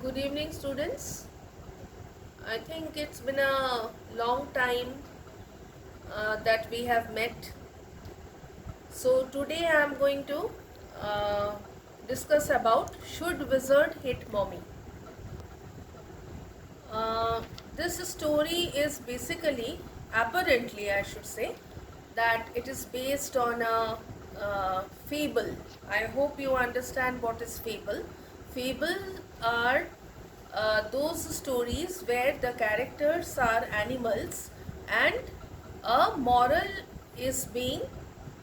Good evening, students. I think it's been a long time that we have met. So today I am going to uh, discuss about should wizard hit mommy. Uh, this story is basically, apparently I should say, that it is based on a fable. I hope you understand what is fable. Fable are those stories where the characters are animals and a moral is being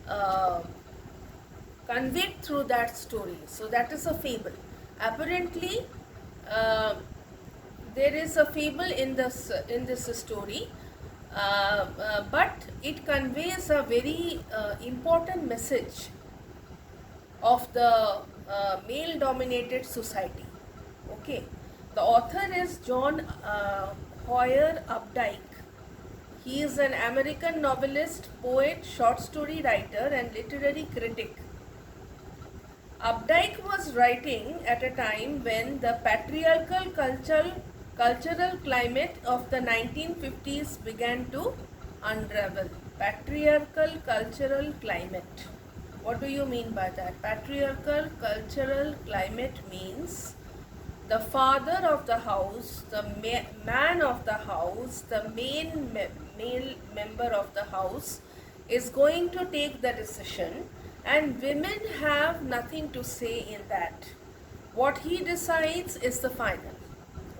uh, conveyed through that story. So that is a fable. Apparently, uh, there is a fable in this story, but it conveys a very important message of the male-dominated society. Okay, the author is John Hoyer Updike. He is an American novelist, poet, short story writer, and literary critic. Updike was writing at a time when the patriarchal cultural climate of the 1950s began to unravel. Patriarchal cultural climate. What do you mean by that? Patriarchal cultural climate means the father of the house, the man of the house, the male member of the house is going to take the decision, and women have nothing to say in that. What he decides is the final.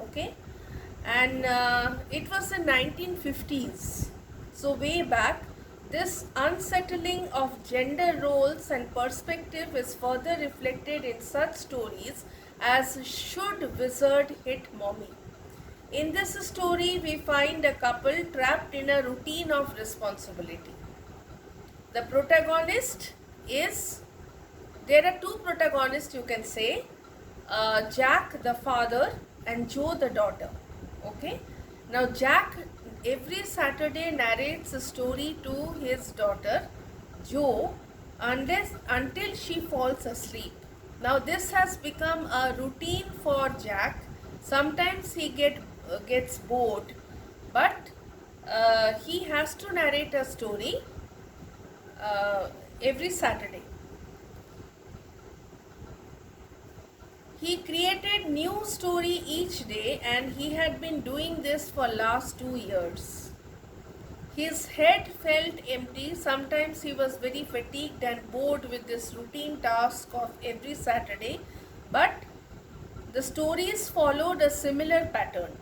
Okay, and it was in 1950s, so way back. This unsettling of gender roles and perspective is further reflected in such stories as Should Wizard Hit Mommy? In this story, we find a couple trapped in a routine of responsibility. The protagonist is, there are two protagonists, you can say, Jack the father and Joe the daughter. Okay, now Jack every Saturday narrates a story to his daughter Joe until she falls asleep. Now this has become a routine for Jack. Sometimes he gets bored, but he has to narrate a story every Saturday. He created new story each day, and he had been doing this for last 2 years. His head felt empty. Sometimes he was very fatigued and bored with this routine task of every Saturday, but the stories followed a similar pattern.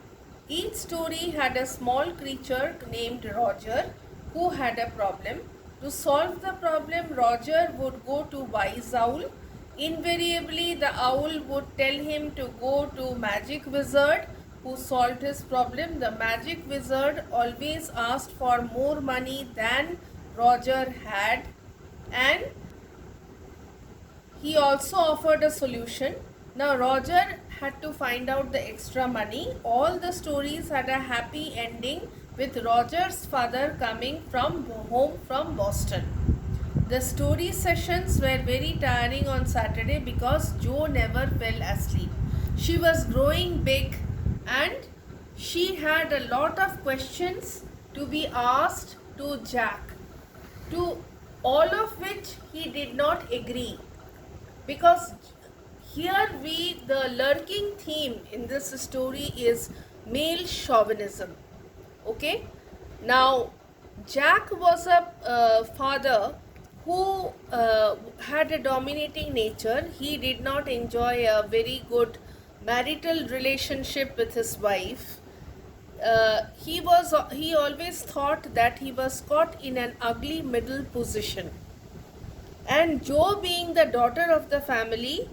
Each story had a small creature named Roger who had a problem. To solve the problem, Roger would go to Wise Owl. Invariably, the owl would tell him to go to Magic Wizard who solved his problem. The Magic Wizard always asked for more money than Roger had, and he also offered a solution. Now Roger had to find out the extra money. All the stories had a happy ending with Roger's father coming home from Boston. The story sessions were very tiring on Saturday because Joe never fell asleep. She was growing big and she had a lot of questions to be asked to Jack, to all of which he did not agree, because here the lurking theme in this story is male chauvinism. Okay, now Jack was a father who had a dominating nature. He did not enjoy a very good marital relationship with his wife. He always thought that he was caught in an ugly middle position. And Joe, being the daughter of the family,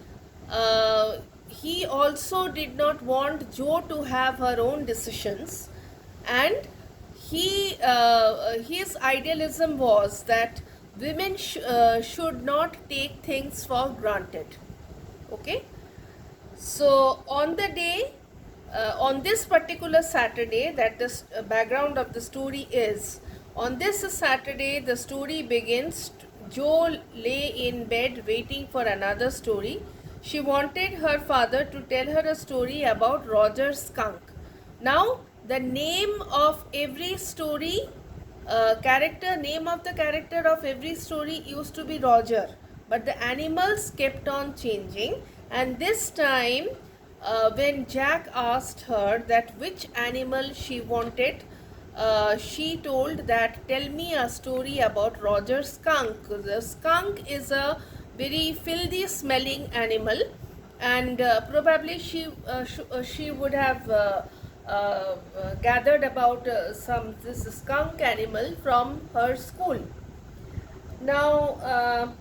he also did not want Joe to have her own decisions, and his idealism was that women should not take things for granted. Okay, so on the day, on this particular Saturday, that the background of the story is, on this Saturday the story begins. Joe lay in bed waiting for another story. She wanted her father to tell her a story about Roger Skunk. Now, the name of every story, name of the character of every story used to be Roger, but the animals kept on changing. And this time, when Jack asked her that which animal she wanted, she told that, tell me a story about Roger Skunk. The skunk is a very filthy smelling animal, and probably she would have gathered about this skunk animal from her school. Now,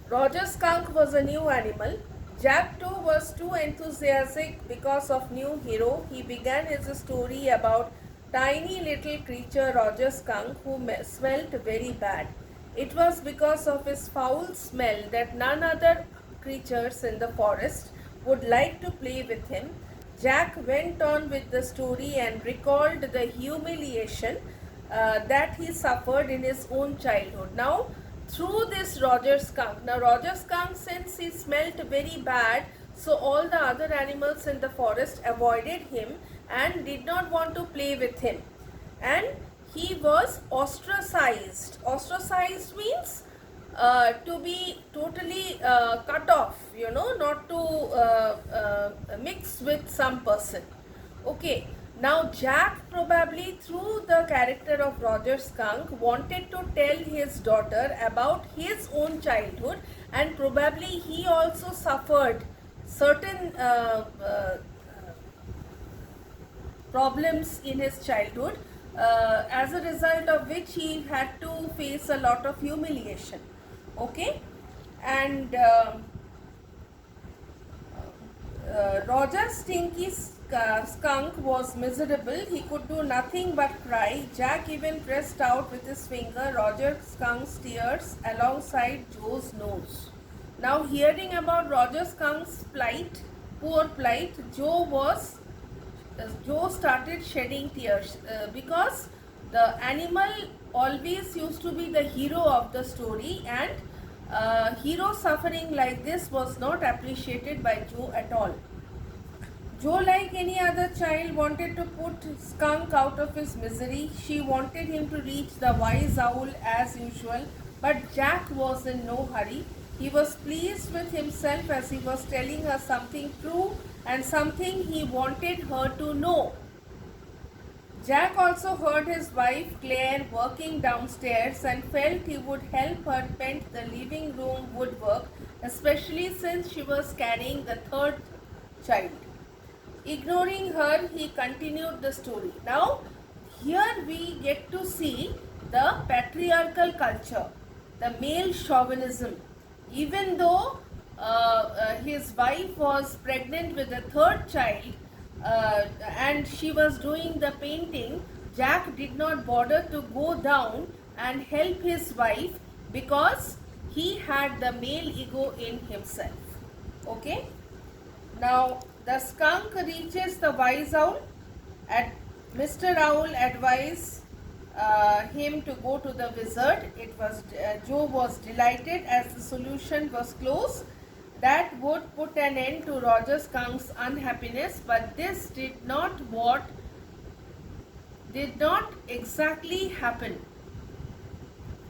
Roger Skunk was a new animal. Jack too was too enthusiastic because of new hero. He began his story about tiny little creature Roger Skunk who smelt very bad. It was because of his foul smell that none other creatures in the forest would like to play with him. Jack went on with the story and recalled the humiliation that he suffered in his own childhood. Now, through this Roger Skunk, since he smelt very bad, so all the other animals in the forest avoided him and did not want to play with him. And he was ostracized. Ostracized means to be totally cut off, not to mix with some person. Okay, now Jack probably through the character of Roger Skunk wanted to tell his daughter about his own childhood, and probably he also suffered certain problems in his childhood, as a result of which he had to face a lot of humiliation. Okay, and Roger Stinky Skunk was miserable. He could do nothing but cry. Jack even pressed out with his finger Roger Skunk's tears alongside Joe's nose. Now, hearing about Roger Skunk's poor plight, Joe started shedding tears because the animal always used to be the hero of the story, and hero suffering like this was not appreciated by Joe at all. Joe, like any other child, wanted to put Skunk out of his misery. She wanted him to reach the wise owl as usual, but Jack was in no hurry. He was pleased with himself as he was telling her something true and something he wanted her to know. Jack also heard his wife Claire working downstairs and felt he would help her paint the living room woodwork, especially since she was carrying the third child. Ignoring her, he continued the story. Now, here we get to see the patriarchal culture, the male chauvinism. Even though his wife was pregnant with the third child and she was doing the painting, Jack did not bother to go down and help his wife because he had the male ego in himself. Okay? Now, the skunk reaches the wise owl. Mr. Owl advised him to go to the wizard. Joe was delighted as the solution was close. That would put an end to Roger Skunk's unhappiness, but this did not exactly happen.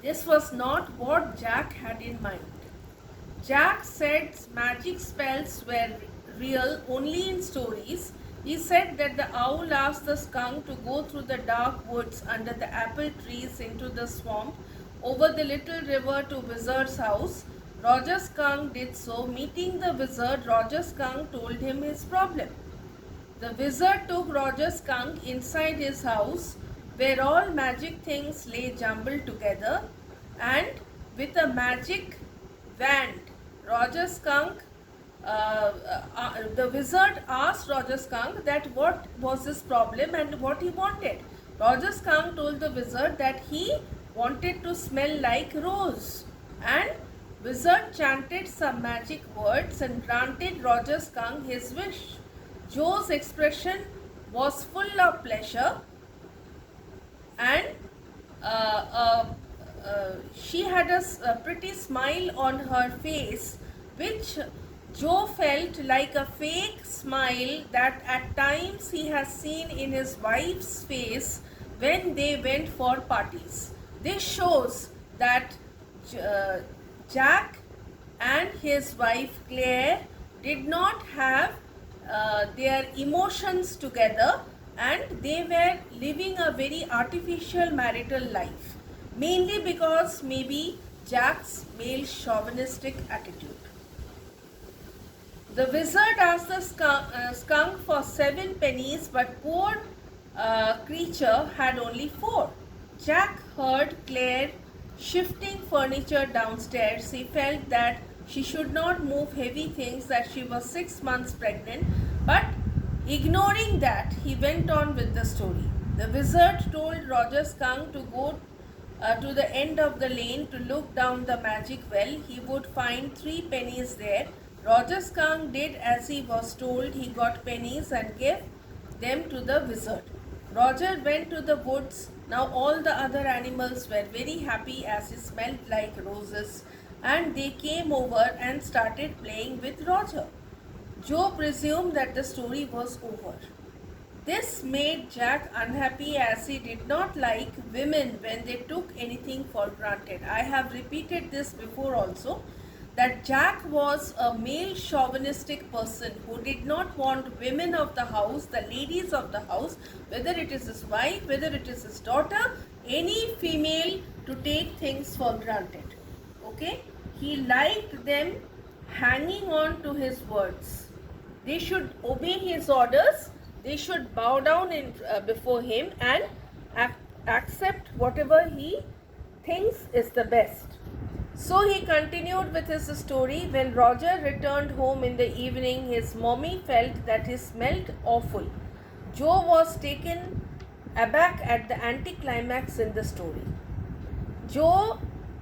This was not what Jack had in mind. Jack said magic spells were real only in stories. He said that the owl asked the skunk to go through the dark woods under the apple trees into the swamp over the little river to Wizard's house. Roger Skunk did so. Meeting the wizard, Roger Skunk told him his problem. The wizard took Roger Skunk inside his house where all magic things lay jumbled together, and with a magic wand, the wizard asked Roger Skunk that what was his problem and what he wanted. Roger Skunk told the wizard that he wanted to smell like rose, and wizard chanted some magic words and granted Roger Skunk his wish. Joe's expression was full of pleasure, and she had a pretty smile on her face, which Joe felt like a fake smile that at times he has seen in his wife's face when they went for parties. This shows that uh, Jack and his wife Claire did not have their emotions together, and they were living a very artificial marital life, mainly because maybe Jack's male chauvinistic attitude. The wizard asked the skunk for 7 pennies, but poor creature had only 4. Jack heard Claire shifting furniture downstairs. He felt that she should not move heavy things, that she was 6 months pregnant, but ignoring that, he went on with the story. The wizard told Roger Skunk to go to the end of the lane to look down the magic well. He would find 3 pennies there. Roger Skunk did as he was told. He got pennies and gave them to the wizard. Roger went to the woods. Now all the other animals were very happy as he smelled like roses, and they came over and started playing with Roger. Joe presumed that the story was over. This made Jack unhappy as he did not like women when they took anything for granted. I have repeated this before also, that Jack was a male chauvinistic person who did not want women of the house, the ladies of the house, whether it is his wife, whether it is his daughter, any female, to take things for granted. Okay? He liked them hanging on to his words. They should obey his orders. They should bow down before him and accept whatever he thinks is the best. So he continued with his story. When Roger returned home in the evening, his mommy felt that he smelled awful. Joe was taken aback at the anticlimax in the story.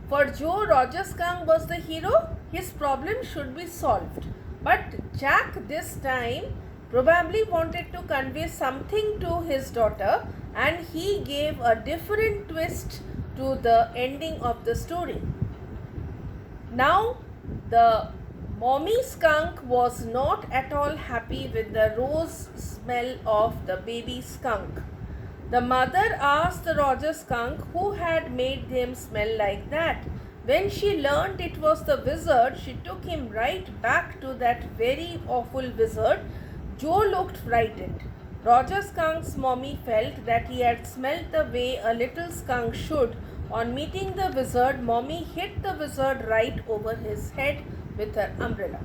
For Joe, Roger Skunk was the hero. His problem should be solved. But Jack this time probably wanted to convey something to his daughter, and he gave a different twist to the ending of the story. Now, the mommy skunk was not at all happy with the rose smell of the baby skunk. The mother asked the Roger skunk who had made him smell like that. When she learned it was the wizard, she took him right back to that very awful wizard. Joe looked frightened. Roger Skunk's mommy felt that he had smelled the way a little skunk should. On meeting the wizard, mommy hit the wizard right over his head with her umbrella.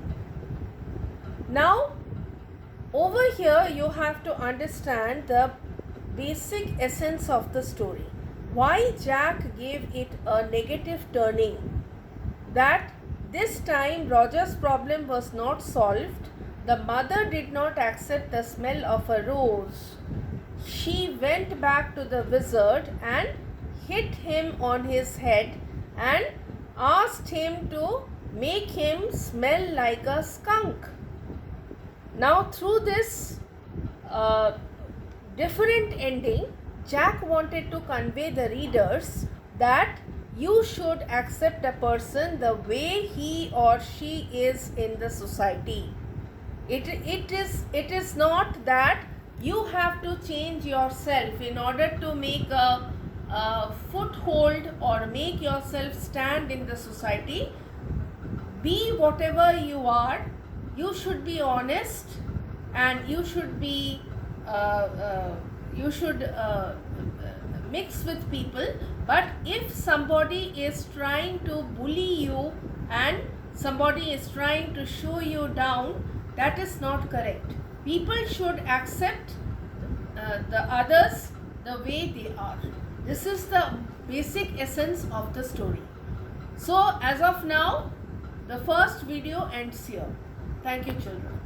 Now, over here you have to understand the basic essence of the story. Why Jack gave it a negative turning. That this time Roger's problem was not solved. The mother did not accept the smell of a rose. She went back to the wizard and hit him on his head and asked him to make him smell like a skunk. Now, through this different ending, Jack wanted to convey the readers that you should accept a person the way he or she is in the society. It is not that you have to change yourself in order to make a foothold or make yourself stand in the society. Be whatever you are. You should be honest, and you should be mix with people. But if somebody is trying to bully you and somebody is trying to show you down, that is not correct. People should accept the others the way they are. This is the basic essence of the story. So, as of now, the first video ends here. Thank you, children.